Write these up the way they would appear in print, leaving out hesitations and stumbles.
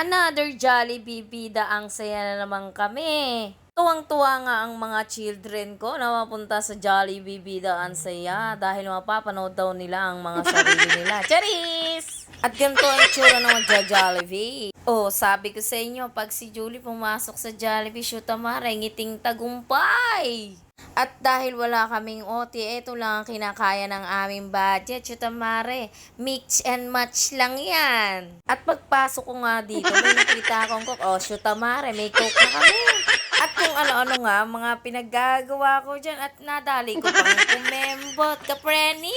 Another Jollibee bida, ang saya na naman kami. Tuwang-tuwa nga ang mga children ko na mapunta sa Jollibee bida, ang saya dahil mapapanood daw nila ang mga sarili nila. Charis! At ganito ang itsura ng magja-Jollibee. Oh, sabi ko sa inyo, pag si Julie pumasok sa Jollibee, shoot amara, ngiting tagumpay. At dahil wala kaming OT, ito lang ang kinakaya ng aming budget. Chutamare, mix and match lang yan. At pagpasok ko nga dito, may nakita akong cook. Oh, chutamare, may cook na kami. At kung ano-ano nga, mga pinaggagawa ko dyan. At nadali ko pang kumembot, kapreni.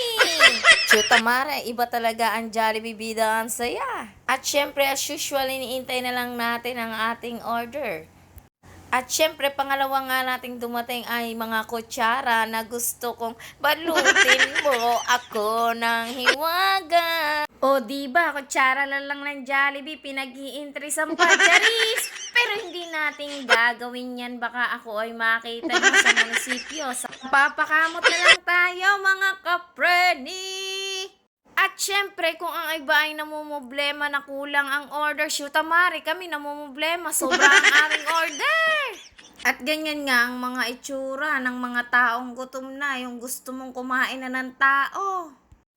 Chutamare, iba talaga ang Jollibee bida, ang saya. At syempre, as usual, iniintay na lang natin ang ating order. At syempre, pangalawa nga nating dumating ay mga kutsara na gusto kong balutin mo ako ng hiwaga. O diba, kutsara lang ng Jollibee, pinag-iinteresan pa, Charis. Pero hindi natin gagawin yan, baka ako ay makita nyo sa munisipyo. Papakamot na lang tayo, mga kapreni. At syempre, kung ang iba ay namumblema na kulang ang order, shoot amari, kami namumblema, sobra ang aming order. At ganyan nga ang mga itsura ng mga taong gutom na, yung gusto mong kumain na ng tao.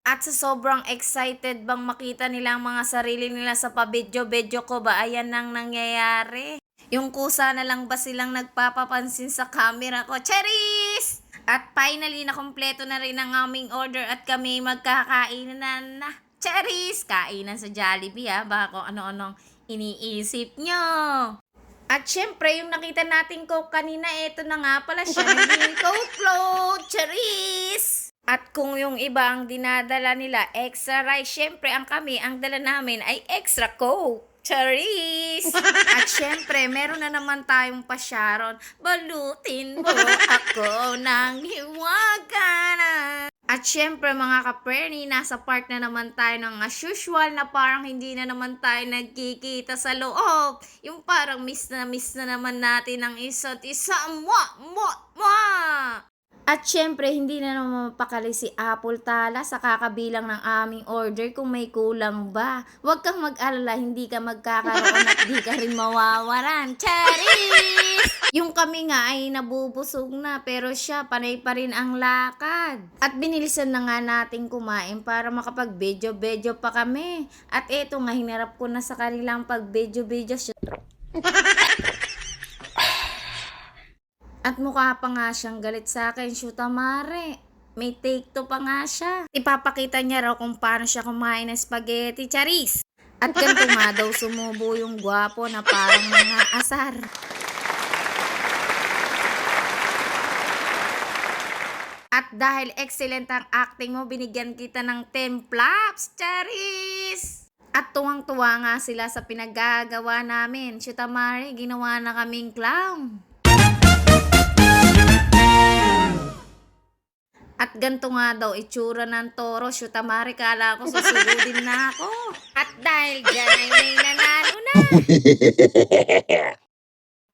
At sa sobrang excited bang makita nila ang mga sarili nila sa pabidyo-bedyo ko ba, ayan nang nangyayari. Yung kusa na lang ba silang nagpapapansin sa camera ko, Charis! At finally, nakompleto na rin ang aming order at kami magkakainan na. Charis! Kainan sa Jollibee baka kung ano-anong iniisip nyo. At syempre, yung nakita natin Coke kanina, eto na nga pala siya, naging Coke float. Charis! At kung yung iba ang dinadala nila, extra rice, syempre ang kami, ang dala namin ay extra Coke. Charis! At syempre, meron na naman tayong pasyaron. Balutin mo ako ng hiwaga na. At syempre, mga kapreni, nasa part na naman tayo ng as usual na parang hindi na naman tayo nagkikita sa loob. Yung parang miss na naman natin ang isa't isa. At syempre, hindi na naman mapakali si Apple Tala sa kakabilang ng aming order kung may kulang ba. Huwag kang mag-alala, hindi ka magkakaroon at di ka rin mawawaran. Charis! Yung kami nga ay nabubusog na, pero siya panay pa rin ang lakad. At binilisan na nga natin kumain para makapag-bedyo-bedyo pa kami. At eto nga, hinarap ko na sa kanilang pag-bedyo-bedyo. At mukha pa nga siyang galit sa akin, shoot amare. May take two pa nga siya. Ipapakita niya raw kung paano siya kumain ng spaghetti, Charis. At ganito nga daw sumubo yung gwapo na parang mga asar. At dahil excellent ang acting mo, binigyan kita ng 10 flaps, Charis. At tuwang-tuwa nga sila sa pinaggagawa namin. Shoot amare, ginawa na kaming clown. At ganito nga daw itsura ng toro, shoot amari, kala ko susugudin na ako. At dahil dyan ay may nanalo na.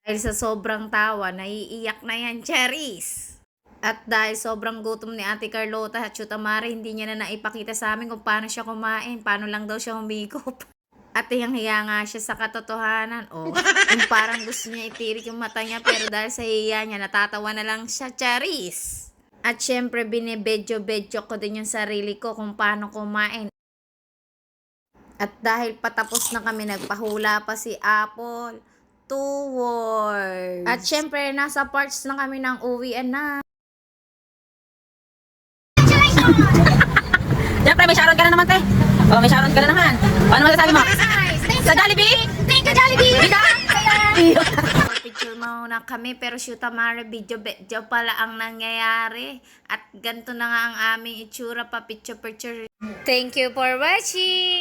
Dahil sa sobrang tawa, naiiyak na yan, Charis. At dahil sobrang gutom ni Ate Carlota at shoot amari, hindi niya na naipakita sa amin kung paano siya kumain, paano lang daw siya humigop. At hiyang-hiya nga siya sa katotohanan. Yung parang gusto niya itirik yung mata niya, pero dahil sa hiya niya, natatawa na lang siya, Charis. At syempre, binibedyo-bedyo ko din yung sarili ko kung paano kumain. At dahil patapos na kami, nagpahula pa si Apple. 2 words. At syempre, nasa parts na kami ng uwian na. Siyempre, may Sharon ka na naman, te. Oh, may Sharon ka na naman. Ano masasabi mo? Sa Jollibee? Thank you, Jollibee! Picture muna kami, pero shoot amare, video pala ang nangyayari. At ganito na nga ang aming itsura pa, picture. Thank you for watching!